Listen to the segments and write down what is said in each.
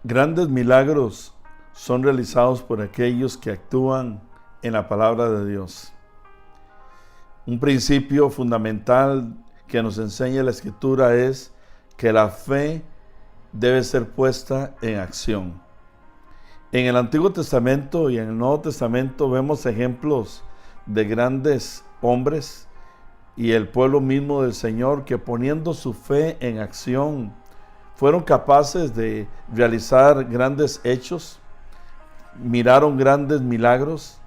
Grandes milagros son realizados por aquellos que actúan en la palabra de Dios. Un principio fundamental que nos enseña la Escritura es que la fe debe ser puesta en acción. En el Antiguo Testamento y en el Nuevo Testamento vemos ejemplos de grandes hombres y el pueblo mismo del Señor que poniendo su fe en acción fueron capaces de realizar grandes hechos, miraron grandes milagros,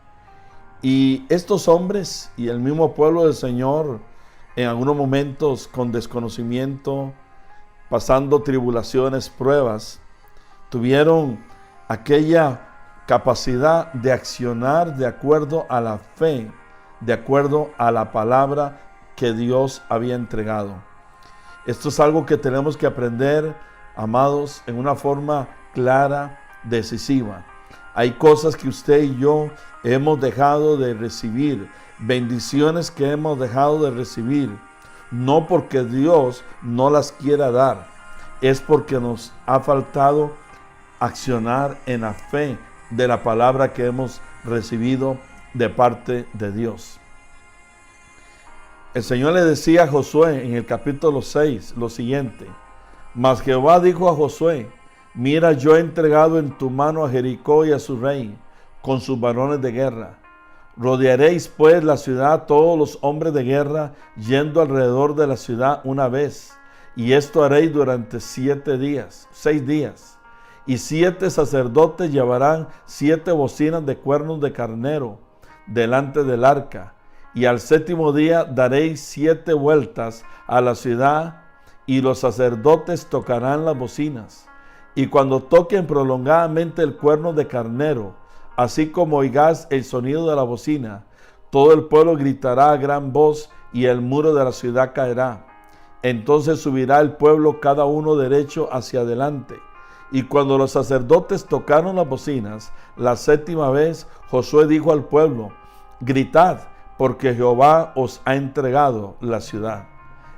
y estos hombres y el mismo pueblo del Señor, en algunos momentos con desconocimiento, pasando tribulaciones, pruebas, tuvieron aquella capacidad de accionar de acuerdo a la fe, de acuerdo a la palabra que Dios había entregado. Esto es algo que tenemos que aprender, amados, en una forma clara, decisiva. Hay cosas que usted y yo hemos dejado de recibir, bendiciones que hemos dejado de recibir, no porque Dios no las quiera dar, es porque nos ha faltado accionar en la fe de la palabra que hemos recibido de parte de Dios. El Señor le decía a Josué en el capítulo 6 lo siguiente: mas Jehová dijo a Josué: mira, yo he entregado en tu mano a Jericó y a su rey, con sus varones de guerra. Rodearéis pues la ciudad todos los hombres de guerra, yendo alrededor de la ciudad una vez, y esto haréis durante 6 días. Y 7 sacerdotes llevarán 7 bocinas de cuernos de carnero delante del arca. Y al 7º día daréis 7 vueltas a la ciudad, y los sacerdotes tocarán las bocinas. Y cuando toquen prolongadamente el cuerno de carnero, así como oigáis el sonido de la bocina, todo el pueblo gritará a gran voz, y el muro de la ciudad caerá. Entonces subirá el pueblo cada uno derecho hacia adelante. Y cuando los sacerdotes tocaron las bocinas la 7ª vez, Josué dijo al pueblo: gritad, porque Jehová os ha entregado la ciudad.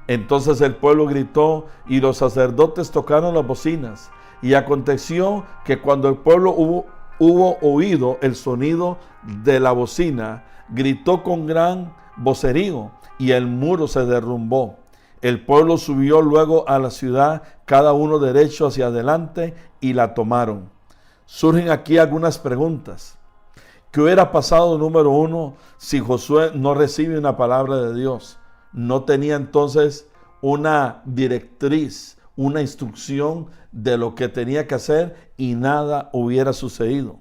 Entonces el pueblo gritó y los sacerdotes tocaron las bocinas. Y aconteció que cuando el pueblo hubo oído el sonido de la bocina, gritó con gran vocerío, y el muro se derrumbó. El pueblo subió luego a la ciudad, cada uno derecho hacia adelante, y la tomaron. Surgen aquí algunas preguntas. ¿Qué hubiera pasado, número 1, si Josué no recibe una palabra de Dios? No tenía entonces una directriz, una instrucción de lo que tenía que hacer, y nada hubiera sucedido.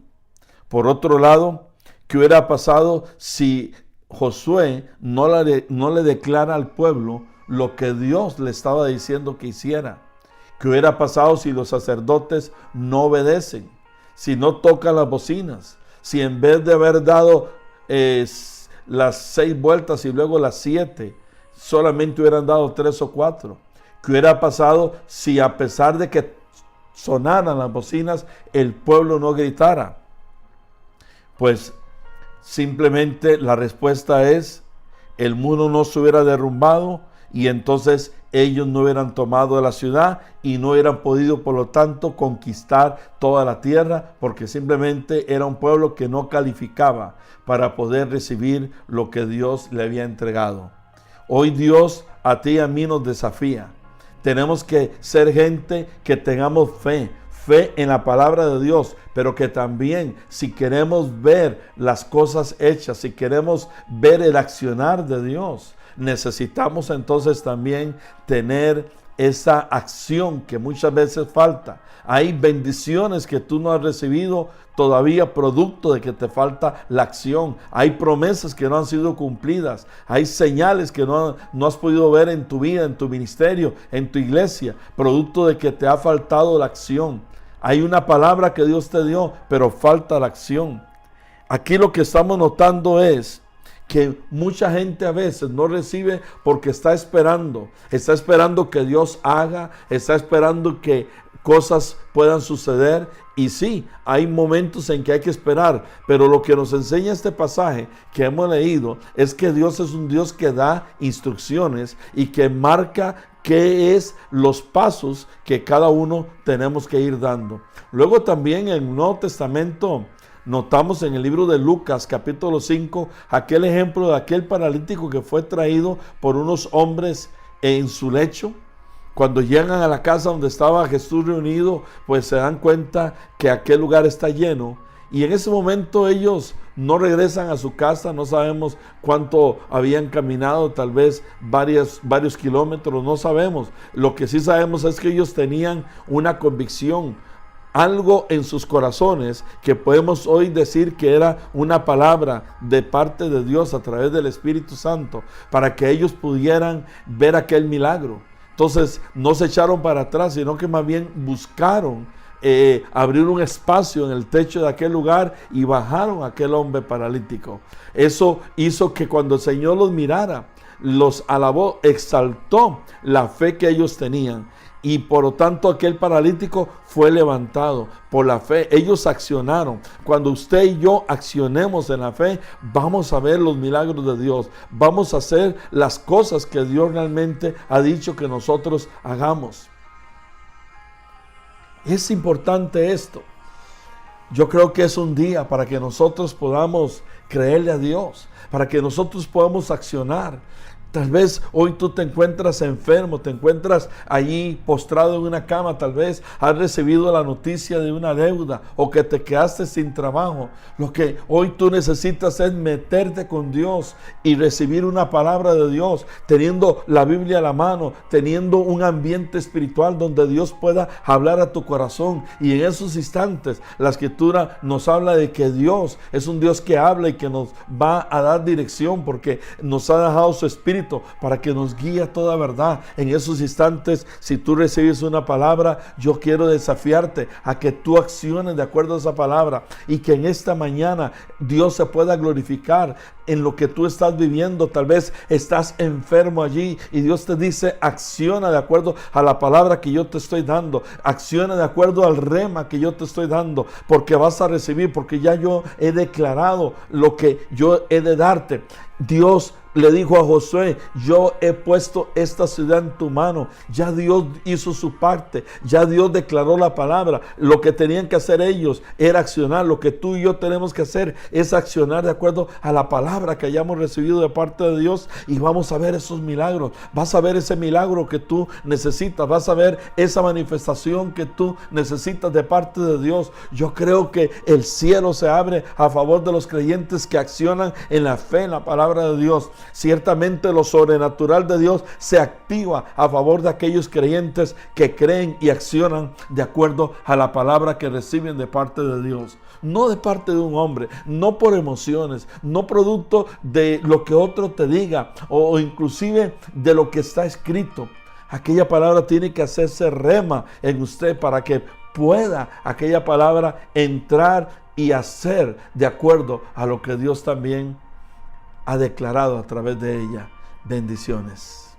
Por otro lado, ¿qué hubiera pasado si Josué no le declara al pueblo lo que Dios le estaba diciendo que hiciera? ¿Qué hubiera pasado si los sacerdotes no obedecen? Si no tocan las bocinas, si en vez de haber dado las 6 vueltas y luego las 7, solamente hubieran dado 3 o 4. ¿Qué hubiera pasado si a pesar de que sonaran las bocinas, el pueblo no gritara? Pues simplemente la respuesta es: el muro no se hubiera derrumbado, y entonces ellos no hubieran tomado la ciudad y no hubieran podido, por lo tanto, conquistar toda la tierra, porque simplemente era un pueblo que no calificaba para poder recibir lo que Dios le había entregado. Hoy Dios a ti y a mí nos desafía. Tenemos que ser gente que tengamos fe en la palabra de Dios, pero que también, si queremos ver las cosas hechas, si queremos ver el accionar de Dios, necesitamos entonces también tener esa acción que muchas veces falta. Hay bendiciones que tú no has recibido todavía producto de que te falta la acción. Hay promesas que no han sido cumplidas. Hay señales que no has podido ver en tu vida, en tu ministerio, en tu iglesia, producto de que te ha faltado la acción. Hay una palabra que Dios te dio, pero falta la acción. Aquí lo que estamos notando es que mucha gente a veces no recibe porque está esperando que Dios haga, está esperando que cosas puedan suceder. Y sí, hay momentos en que hay que esperar, pero lo que nos enseña este pasaje que hemos leído es que Dios es un Dios que da instrucciones y que marca qué es los pasos que cada uno tenemos que ir dando. Luego también en el Nuevo Testamento notamos en el libro de Lucas capítulo 5 aquel ejemplo de aquel paralítico que fue traído por unos hombres en su lecho. Cuando llegan a la casa donde estaba Jesús reunido, pues se dan cuenta que aquel lugar está lleno. Y en ese momento ellos no regresan a su casa, no sabemos cuánto habían caminado, tal vez varios kilómetros, no sabemos. Lo que sí sabemos es que ellos tenían una convicción, algo en sus corazones que podemos hoy decir que era una palabra de parte de Dios a través del Espíritu Santo, para que ellos pudieran ver aquel milagro. Entonces no se echaron para atrás, sino que más bien buscaron abrir un espacio en el techo de aquel lugar y bajaron a aquel hombre paralítico. Eso hizo que cuando el Señor los mirara, los alabó, exaltó la fe que ellos tenían. Y por lo tanto aquel paralítico fue levantado por la fe. Ellos accionaron. Cuando usted y yo accionemos en la fe, vamos a ver los milagros de Dios. Vamos a hacer las cosas que Dios realmente ha dicho que nosotros hagamos. Es importante esto. Yo creo que es un día para que nosotros podamos creerle a Dios, para que nosotros podamos accionar. Tal vez hoy tú te encuentras enfermo, te encuentras allí postrado en una cama, tal vez has recibido la noticia de una deuda o que te quedaste sin trabajo. Lo que hoy tú necesitas es meterte con Dios y recibir una palabra de Dios, teniendo la Biblia a la mano, teniendo un ambiente espiritual donde Dios pueda hablar a tu corazón. Y en esos instantes la Escritura nos habla de que Dios es un Dios que habla y que nos va a dar dirección porque nos ha dejado su Espíritu para que nos guíe a toda verdad. En esos instantes, si tú recibes una palabra, yo quiero desafiarte a que tú acciones de acuerdo a esa palabra y que en esta mañana Dios se pueda glorificar en lo que tú estás viviendo. Tal vez estás enfermo allí y Dios te dice, acciona de acuerdo a la palabra que yo te estoy dando, acciona de acuerdo al rema que yo te estoy dando, porque vas a recibir, porque ya yo he declarado lo que yo he de darte. Dios le dijo a Josué, yo he puesto esta ciudad en tu mano. Ya Dios hizo su parte, ya Dios declaró la palabra. Lo que tenían que hacer ellos era accionar. Lo que tú y yo tenemos que hacer es accionar de acuerdo a la palabra que hayamos recibido de parte de Dios, y vamos a ver esos milagros. Vas a ver ese milagro que tú necesitas, vas a ver esa manifestación que tú necesitas de parte de Dios. Yo creo que el cielo se abre a favor de los creyentes que accionan en la fe, en la palabra de Dios. Ciertamente lo sobrenatural de Dios se activa a favor de aquellos creyentes que creen y accionan de acuerdo a la palabra que reciben de parte de Dios. No de parte de un hombre, no por emociones, no producto de lo que otro te diga o inclusive de lo que está escrito. Aquella palabra tiene que hacerse rema en usted para que pueda aquella palabra entrar y hacer de acuerdo a lo que Dios también ha declarado a través de ella. Bendiciones.